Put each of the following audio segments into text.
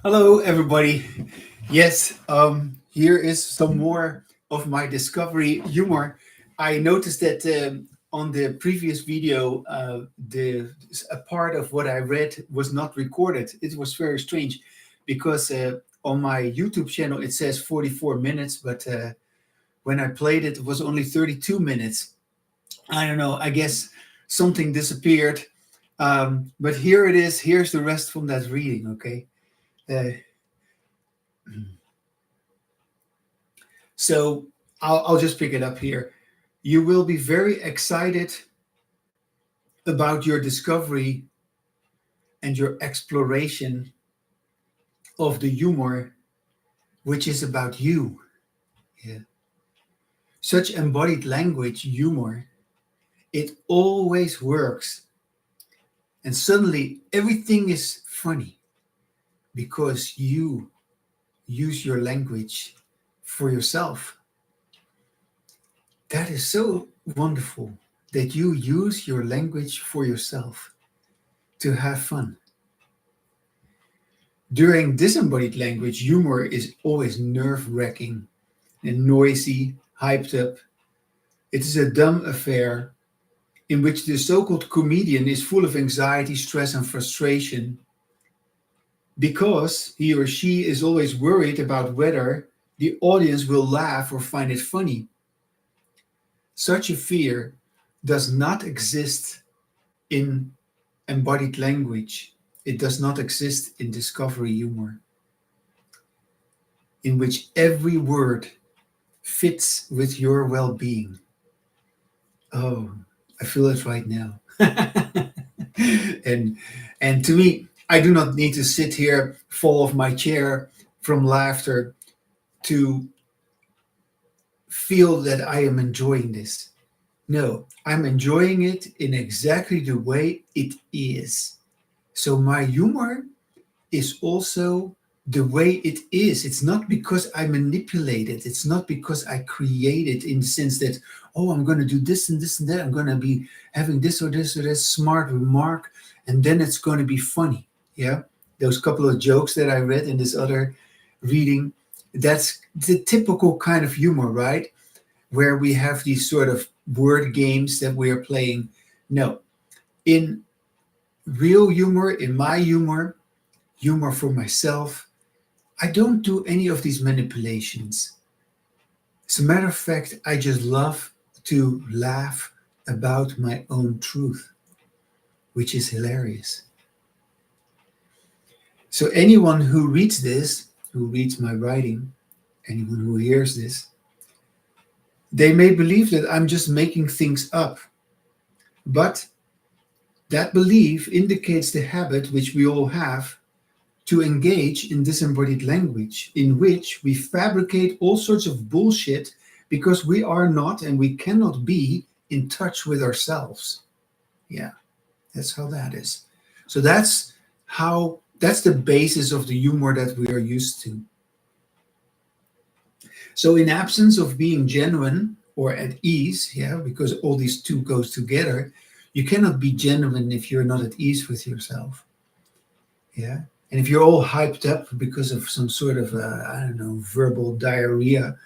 Hello, everybody. Yes, here is some more of my discovery humor. I noticed that on the previous video, the a part of what I read was not recorded. It was very strange because on my YouTube channel it says 44 minutes, but when I played it, it was only 32 minutes. I don't know. I guess something disappeared. But here it is. Here's the rest from that reading. Okay. Uh, So I'll just pick it up here. You will be very excited about your discovery and your exploration of the humor, which is about you. Yeah. Such embodied language humor, it always works. And suddenly everything is funny because you use your language for yourself. That is so wonderful that you use your language for yourself to have fun. During disembodied language, humor is always nerve-wracking and noisy, hyped up. It is a dumb affair in which the so-called comedian is full of anxiety, stress, and frustration because he or she is always worried about whether the audience will laugh or find it funny. Such a fear does not exist in embodied language. It does not exist in discovery humor, in which every word fits with your well-being. Oh, I feel it right now. and and to me, I do not need to sit here, fall off my chair from laughter to feel that I am enjoying this. No, I'm enjoying it in exactly the way it is. So my humor is also the way it is. It's not because I manipulate it. It's not because I create it in the sense that, oh, I'm going to do this and this and that. I'm going to be having this or this or that smart remark, and then it's going to be funny. Yeah. Those couple of jokes that I read in this other reading, that's the typical kind of humor, right? Where we have these sort of word games that we are playing. No, in real humor, in my humor for myself, I don't do any of these manipulations. As a matter of fact, I just love to laugh about my own truth, which is hilarious. So anyone who reads this, who reads my writing, anyone who hears this, they may believe that I'm just making things up. But that belief indicates the habit which we all have to engage in disembodied language, in which we fabricate all sorts of bullshit because we are not and we cannot be in touch with ourselves. Yeah, that's how that is. So that's the basis of the humor that we are used to. So in absence of being genuine or at ease, yeah, because all these two goes together, you cannot be genuine if you're not at ease with yourself. Yeah. And if you're all hyped up because of some sort of, I don't know, verbal diarrhea,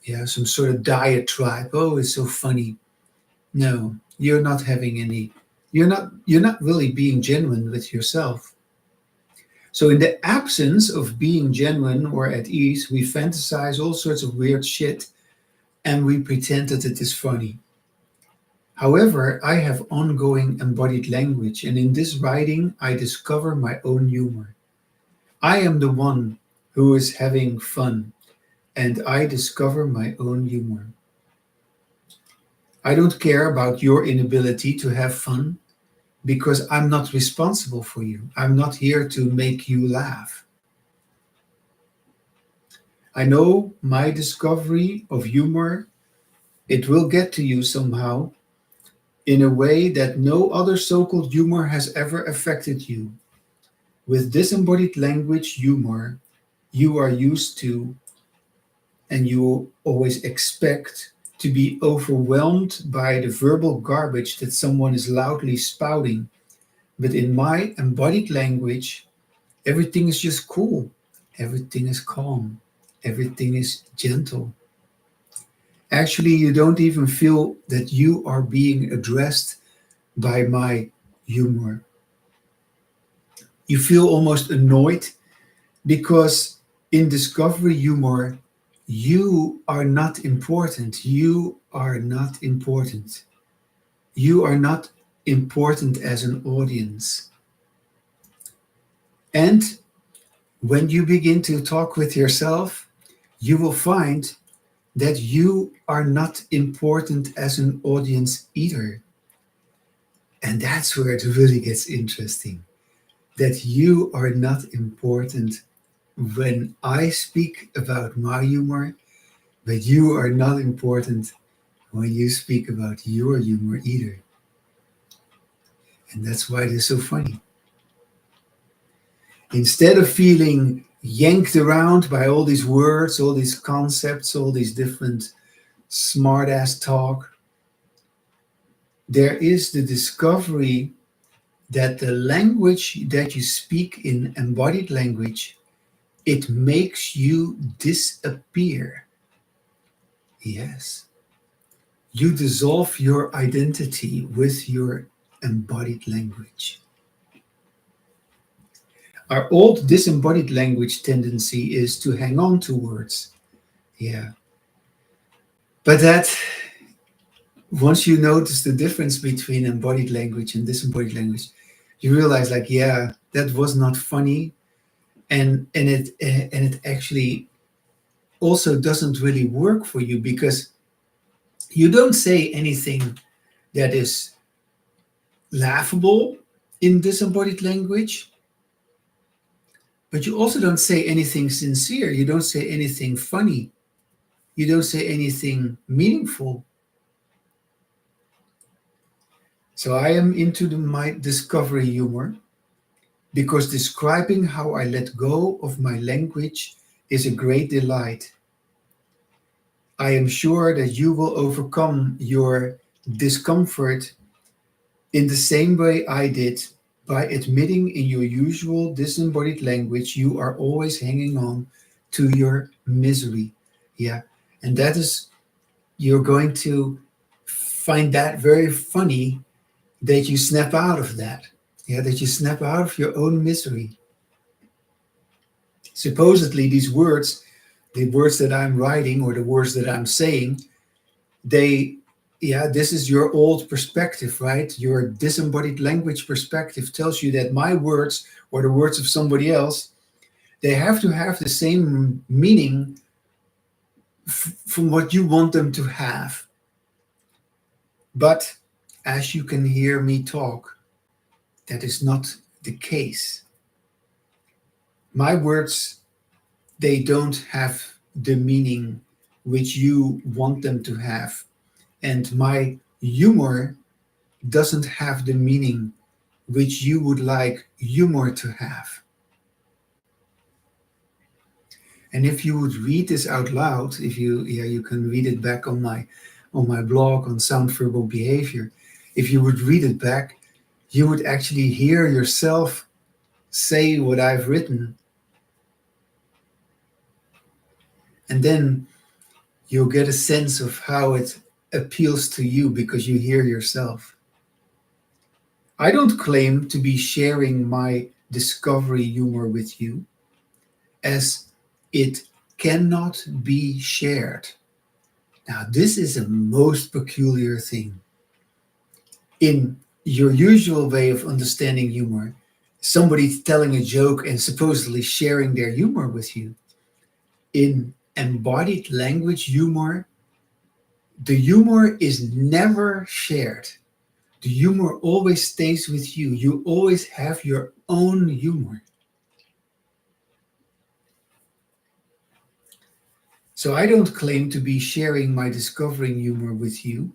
yeah, some sort of diatribe, oh, it's so funny. No, you're not having any, you're not really being genuine with yourself. So in the absence of being genuine or at ease, we fantasize all sorts of weird shit and we pretend that it is funny. However, I have ongoing embodied language, and in this writing, I discover my own humor. I am the one who is having fun, and I discover my own humor. I don't care about your inability to have fun because I'm not responsible for you. I'm not here to make you laugh. I know my discovery of humor, it will get to you somehow in a way that no other so-called humor has ever affected you. With disembodied language humor, you are used to and you always expect to be overwhelmed by the verbal garbage that someone is loudly spouting. But in my embodied language, Everything is just cool. Everything is calm. Everything is gentle. Actually, you don't even feel that you are being addressed by my humor. You feel almost annoyed because in discovery humor, you are not important. You are not important. You are not important as an audience. And when you begin to talk with yourself, you will find that you are not important as an audience either. And that's where it really gets interesting. That you are not important when I speak about my humor, but you are not important when you speak about your humor either. And that's why it is so funny. Instead of feeling yanked around by all these words, all these concepts, all these different smart ass talk, there is the discovery that the language that you speak in embodied language, it makes you disappear. Yes. You dissolve your identity with your embodied language. Our old disembodied language tendency is to hang on to words. Yeah. But that, once you notice the difference between embodied language and disembodied language, you realize like, yeah, that was not funny. And it actually also doesn't really work for you because you don't say anything that is laughable in disembodied language, but you also don't say anything sincere. You don't say anything funny. You don't say anything meaningful. So I am into my discovery humor because describing how I let go of my language is a great delight. I am sure that you will overcome your discomfort in the same way I did by admitting in your usual disembodied language you are always hanging on to your misery. Yeah. And that is, you're going to find that very funny that you snap out of that. Yeah, that you snap out of your own misery. Supposedly, these words, the words that I'm writing or the words that I'm saying, they, yeah, this is your old perspective, right? Your disembodied language perspective tells you that my words or the words of somebody else, they have to have the same meaning from what you want them to have. But as you can hear me talk, that is not the case. My words, they don't have the meaning which you want them to have. And my humor doesn't have the meaning which you would like humor to have. And if you would read this out loud, if you, yeah, you can read it back on my blog on sound verbal behavior. If you would read it back, you would actually hear yourself say what I've written. And then you'll get a sense of how it appeals to you because you hear yourself. I don't claim to be sharing my discovery humor with you, as it cannot be shared. Now, this is a most peculiar thing. In your usual way of understanding humor, somebody telling a joke and supposedly sharing their humor with you. In embodied language humor, the humor is never shared. The humor always stays with you. You always have your own humor. So I don't claim to be sharing my discovering humor with you,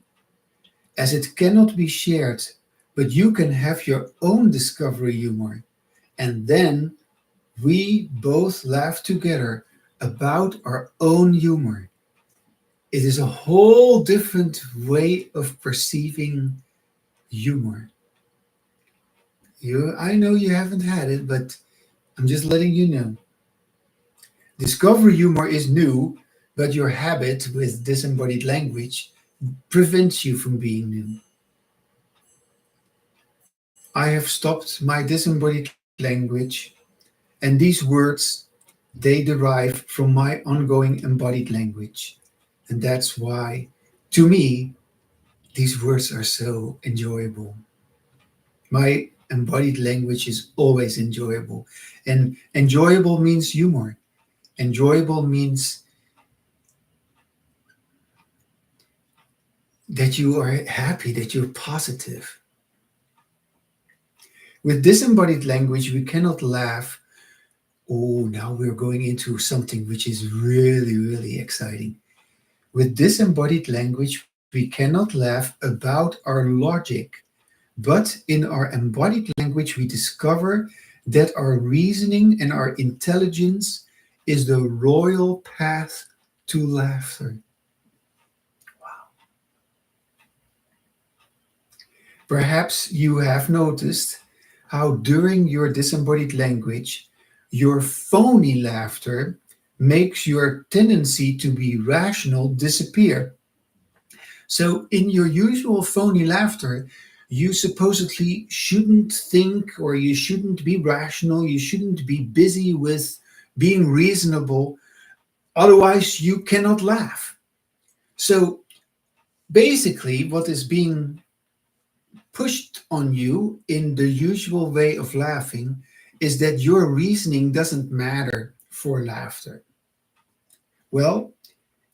as it cannot be shared, but you can have your own discovery humor. And then we both laugh together about our own humor. It is a whole different way of perceiving humor. I know you haven't had it, but I'm just letting you know. Discovery humor is new, but your habit with disembodied language prevents you from being new. I have stopped my disembodied language, and these words, they derive from my ongoing embodied language. And that's why, to me, these words are so enjoyable. My embodied language is always enjoyable. And enjoyable means humor. Enjoyable means that you are happy, that you're positive. With disembodied language, we cannot laugh. Oh, now we're going into something which is really, really exciting. With disembodied language, we cannot laugh about our logic, but in our embodied language, we discover that our reasoning and our intelligence is the royal path to laughter. Perhaps you have noticed how during your disembodied language, your phony laughter makes your tendency to be rational disappear. So, in your usual phony laughter, you supposedly shouldn't think or you shouldn't be rational, you shouldn't be busy with being reasonable, otherwise, you cannot laugh. So, basically, what is being pushed on you in the usual way of laughing is that your reasoning doesn't matter for laughter. Well,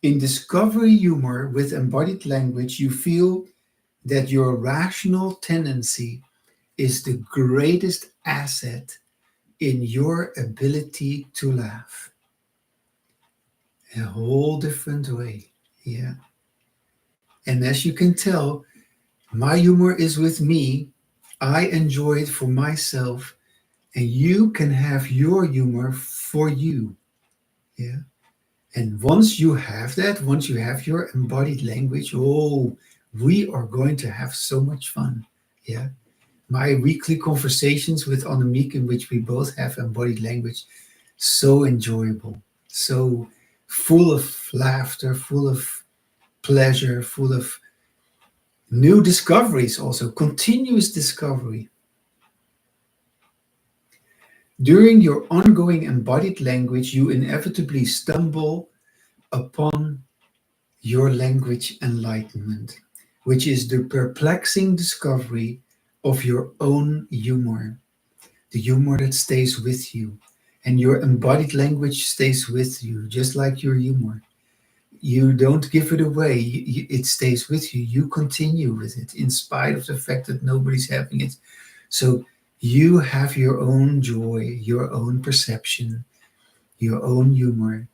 in discovery humor with embodied language, you feel that your rational tendency is the greatest asset in your ability to laugh. A whole different way. Yeah. And as you can tell, my humor is with me. I enjoy it for myself, and you can have your humor for you. Yeah. And once you have that, once you have your embodied language, oh, we are going to have so much fun. Yeah. My weekly conversations with Annemiek, in which we both have embodied language, so enjoyable, so full of laughter, full of pleasure, full of new discoveries, also continuous discovery. During your ongoing embodied language, you inevitably stumble upon your language enlightenment, which is the perplexing discovery of your own humor, the humor that stays with you. And your embodied language stays with you, just like your humor. You don't give it away, it stays with you. You continue with it in spite of the fact that nobody's having it. So you have your own joy, your own perception, your own humor,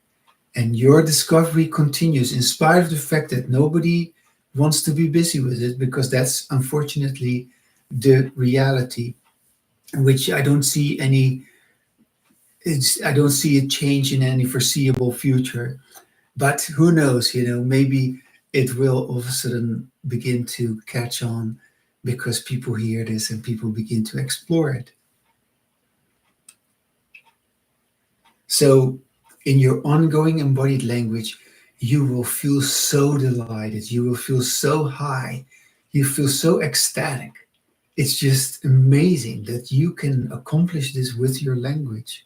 and your discovery continues in spite of the fact that nobody wants to be busy with it, because that's unfortunately the reality, which I don't see any. I don't see a change in any foreseeable future. But who knows? Maybe it will all of a sudden begin to catch on because people hear this and people begin to explore it. So, in your ongoing embodied language, you will feel so delighted. You will feel so high. You feel so ecstatic. It's just amazing that you can accomplish this with your language.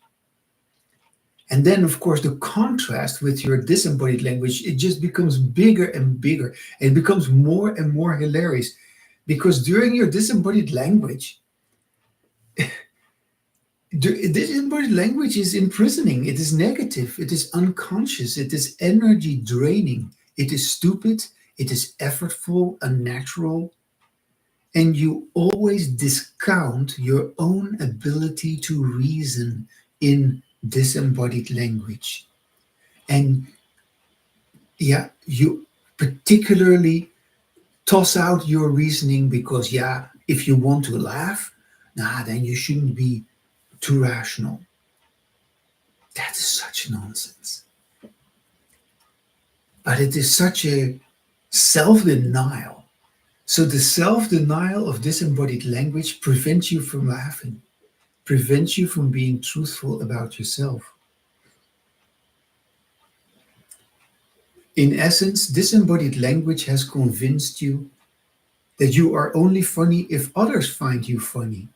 And then, of course, the contrast with your disembodied language, it just becomes bigger and bigger. It becomes more and more hilarious because during your disembodied language, disembodied language is imprisoning. It is negative. It is unconscious. It is energy draining. It is stupid. It is effortful, unnatural. And you always discount your own ability to reason in disembodied language. And yeah, you particularly toss out your reasoning because, yeah, if you want to laugh, nah, then you shouldn't be too rational. That is such nonsense. But it is such a self denial. So, the self denial of disembodied language prevents you from laughing, prevents you from being truthful about yourself. In essence, disembodied language has convinced you that you are only funny if others find you funny.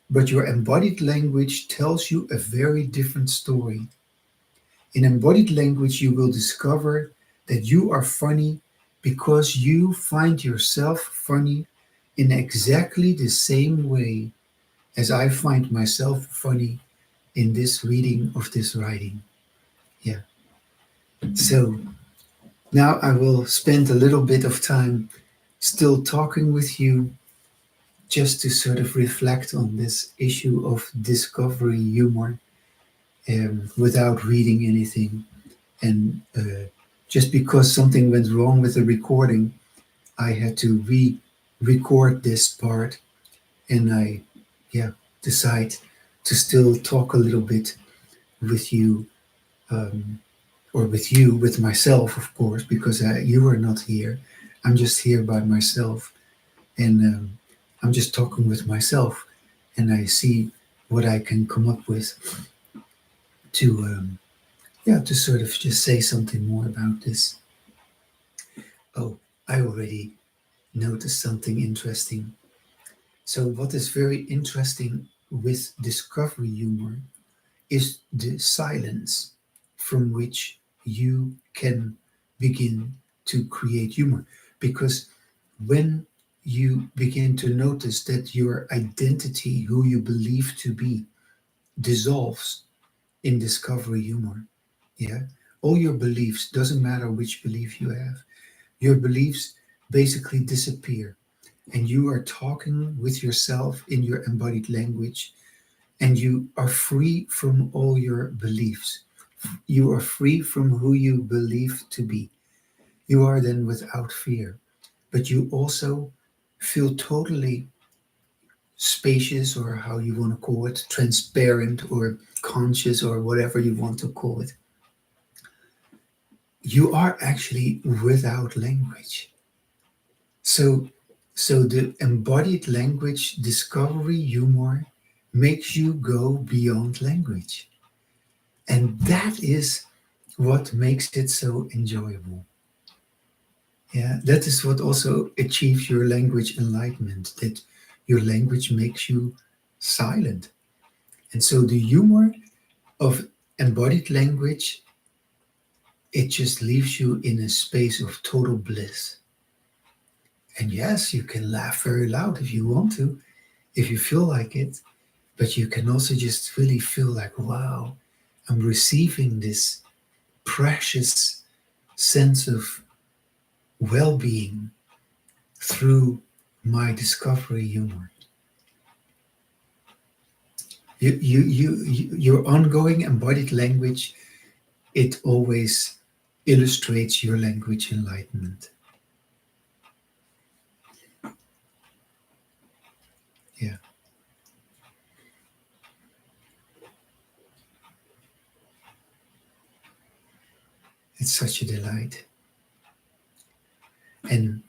But your embodied language tells you a very different story. In embodied language, you will discover that you are funny because you find yourself funny in exactly the same way as I find myself funny in this reading of this writing. Yeah. So now I will spend a little bit of time still talking with you just to sort of reflect on this issue of discovery humor without reading anything. And just because something went wrong with the recording, I had to re-record this part, and I, yeah, decide to still talk a little bit with you, um, or with myself, of course, because you are not here. I'm just here by myself, and I'm just talking with myself, and I see what I can come up with to, yeah, to sort of just say something more about this. Oh, I already noticed something interesting. So, what is very interesting with discovery humor is the silence from which you can begin to create humor. Because when you begin to notice that your identity, who you believe to be, dissolves in discovery humor, yeah, all your beliefs, doesn't matter which belief you have, your beliefs basically disappear, and you are talking with yourself in your embodied language, and you are free from all your beliefs. You are free from who you believe to be. You are then without fear, but you also feel totally spacious, or how you want to call it, transparent or conscious, or whatever you want to call it. You are actually without language. So, so the embodied language discovery humor makes you go beyond language. And that is what makes it so enjoyable. Yeah, that is what also achieves your language enlightenment, that your language makes you silent. And so the humor of embodied language, it just leaves you in a space of total bliss. And yes, you can laugh very loud if you want to, if you feel like it, but you can also just really feel like, wow, I'm receiving this precious sense of well being through my discovery humor. Your ongoing embodied language, it always illustrates your language enlightenment. Yeah, it's such a delight. And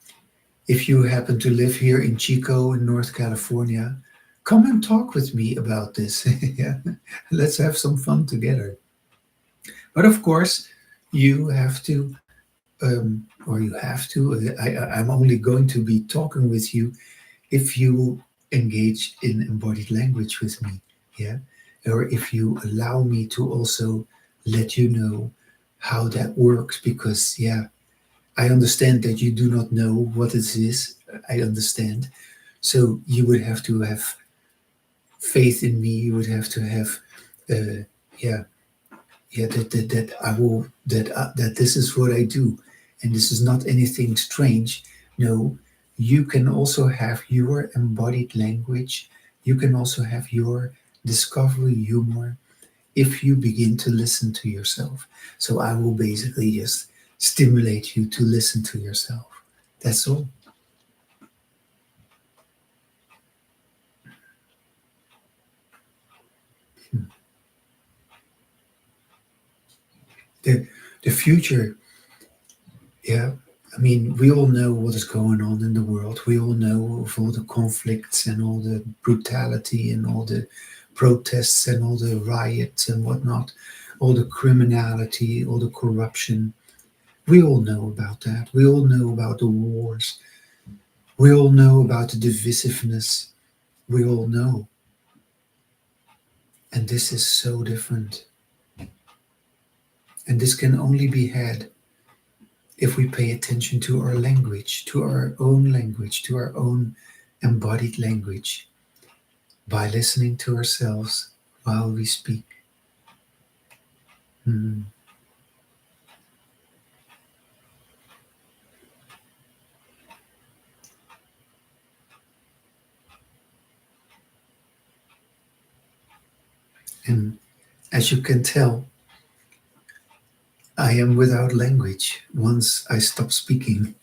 if you happen to live here in Chico, in North California, come and talk with me about this. Yeah, let's have some fun together. But of course, you have to, or you have to. I'm only going to be talking with you if you engage in embodied language with me. Yeah, or if you allow me to also let you know how that works, because yeah, I understand that you do not know what it is. I understand. So you would have to have faith in me. You would have to have, uh, yeah, yeah, that I will, that this is what I do, and this is not anything strange. No, you can also have your embodied language. You can also have your discovery humor if you begin to listen to yourself. So I will basically just stimulate you to listen to yourself. That's all. The the future, yeah. I mean, we all know what is going on in the world. We all know of all the conflicts and all the brutality and all the protests and all the riots and whatnot, all the criminality, all the corruption. We all know about that. We all know about the wars. We all know about the divisiveness. We all know. And this is so different. And this can only be had if we pay attention to our language, to our own language, to our own embodied language, by listening to ourselves while we speak. Hmm. And as you can tell, I am without language once I stop speaking.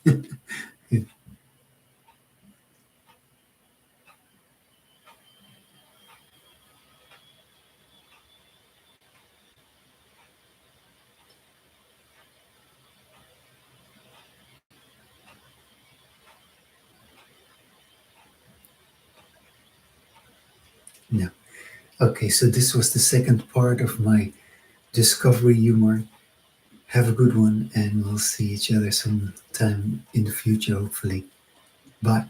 Yeah. Okay, so this was the second part of my discovery humor. Have a good one, and we'll see each other sometime in the future, hopefully. Bye.